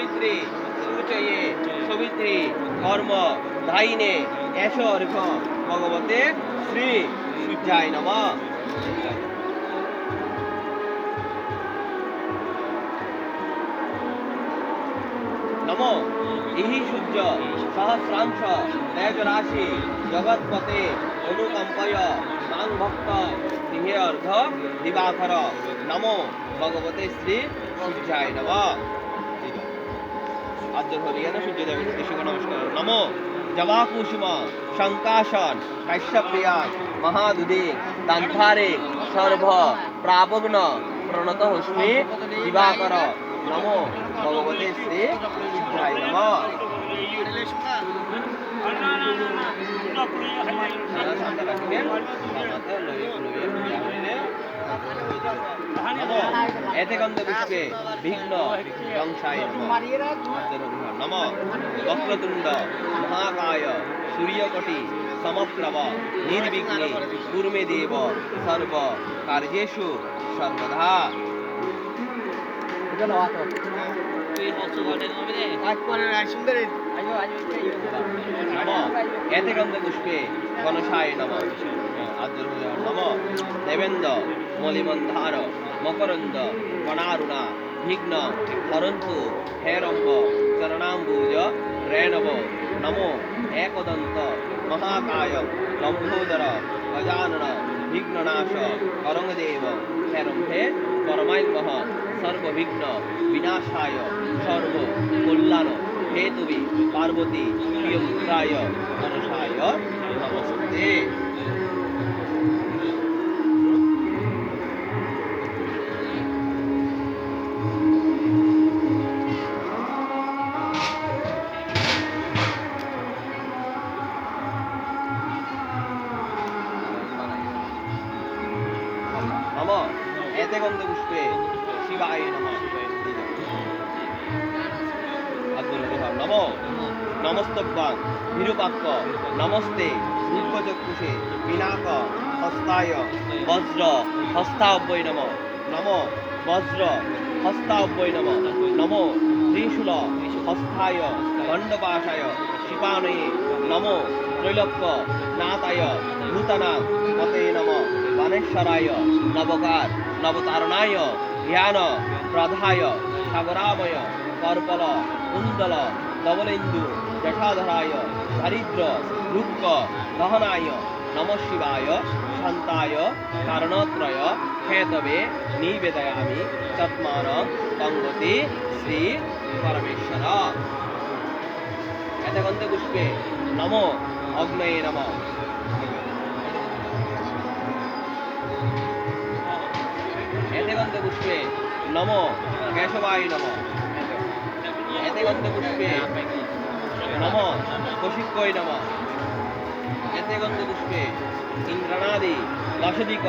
सुमित्रे सूचये सवित्रे कर्म धायिने एष अर्घ भगवते श्री सूर्याय नमः। नमो इहि सूर्य सहस्रांश तेजराशि जगत्पते अनुकंपय मां भक्त तिहे अर्घ दिवाकर नमो भगवते श्री सूर्याय नमः। आद्य हरियाणा सूर्य देव नमस्कार। नमो जवाकुसुम शंकाशन कैश्यप्रिया महादुदे दान्धारे सर्व प्रापग्न प्रणत हुस्मे दिवाकर नमो भगवते श्री सूर्याय नमः। नमो एतेगंध पुष्पे विघ्न ध्वंसाय नमः। वक्रतुंड महाकाय सूर्यकोटि समप्रभ निर्विघ्ने कुरु मे देव सर्व कार्येषु सर्वदा। नमो एतेगंध पुष्पे गणेशाय नमः। नमो देवेन्द्र मलिमंधार मकरंद कणारुणा विघ्न हरन्तु हेरम्ब चरणाम्बुज रेणव नमो एकदंत महाकाय लंबोदर गजानन विघ्ननाश करंगदेव हेरम्भे परमात्मः सर्वविघ्न विनाशाय सर्व कल्याण हेतुवे पार्वती प्रियपुत्राय गणेशाय नमस्ते। नमो एतेगंध पुष्पे शिवाय नमः। नमो नमस्तभ्यं विरूपाक्ष नमस्ते दीर्घचक्षुषे पिनाक हस्ताय वज्र हस्ताभ्यै नमः। नमो वज्र हस्ताभ्यै नमः। नमो त्रिशूल हस्ताय दण्डपाशाय शिपानये नमो त्रैलोक्य नाथाय भूतनाथ पते नमः। बानेश्वराय नवकार नवतारणाय ध्यान प्रधाय सागरामय कर्पल कुंडल धवलेन्दु जटाधराय दारिद्र दुःख दहनाय नमः शिवाय शान्ताय कारणत्रय हेतवे निवेदयामि चत्मानं तंगति श्री परमेश्वर। एतगन्ध पुष्पे नमो अग्नये नमः। एतेगंध पुष्पे नमो केशवाय नमः। एतेगंध पुष्पे नमो कौशिक्य नमः। एतेगंध पुष्पे इंद्रनादि लक्षदिक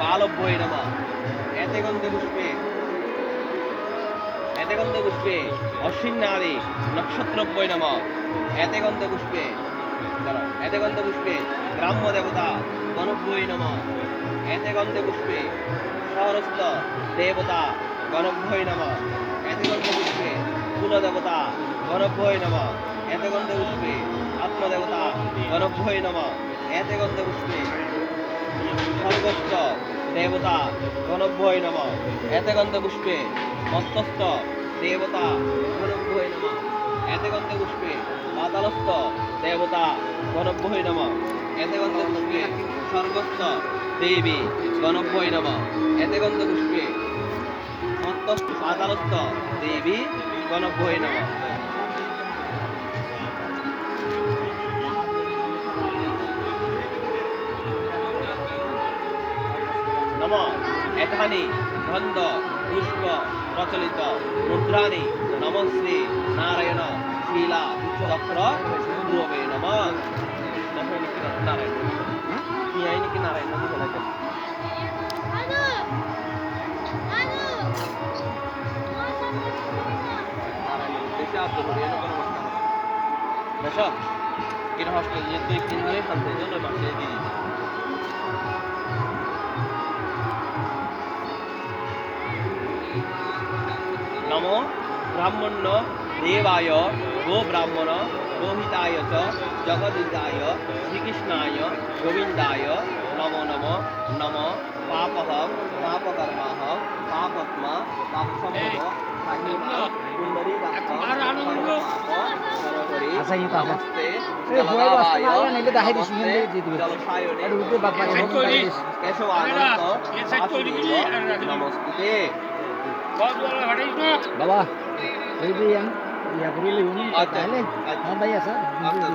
बालभ्य नमः। एतेगंध पुष्पे अश्विनादि नक्षत्रभ्य नमः। एतेगंध पुष्पे ग्राम्य देवता गणभ्य नमः। एतेगंध पुष्पे सहरस्थ देवता गणभ्य नमः। एतेगंध पुष्पे कुलदेवता गणभ्य नमः। एतेगंध पुष्पे आत्मदेवता गणभ्य नमः। एतेगंध पुष्पे सर्वस्थ देवता गणभ्य नमः। एतेगंध पुष्पे मस्तस्थ देवता गणभ्य नमः। एतेगंध पुष्पे पातालस्थ देवता गणभ्य नमः। एतेगंध पुष्पे सर्वस्थ देवी गणभ्य नमः। एतेगंध पुष्पे मस्तस्थ पातालस्थ देवी गणभ्य नमः। नमः एतानि गंध पुष्प प्रचलित मुद्राणि नमः श्री नारायण शीला चक्र गुरवे नमः। Narayan Besok kita hostelnya tuh ini santai dulu masih di नमो ব্রাহ্মণ্য দেবায় গো ব্রাহ্মণ গোহিতায় চ জগদিতায় শ্রীকৃষ্ণায় গোবিন্দায় নমো নমো নম পাপহং পাপকর্মাহং পাপত্মা পাপসম্ভব সাহিমা কুণ্ডলী আচ্ছা, এই পাশে। নমস্তে এই ভয় বাস্তা জলদাবায় মারিয়া নাইলে দেখাই দিছি, নমস্তে এখানে দিয়ে দিবে। জলসায়নে আর উপরে বাপ্পা রে নমস্তে দেখাই দিছি। কেশবানন্ত বাসুদেব নমস্তে বাবা এই যে ইয়া করিলে উনি আচ্ছা, তাহলে আচ্ছা। আমার ভাই আছে আচ্ছা।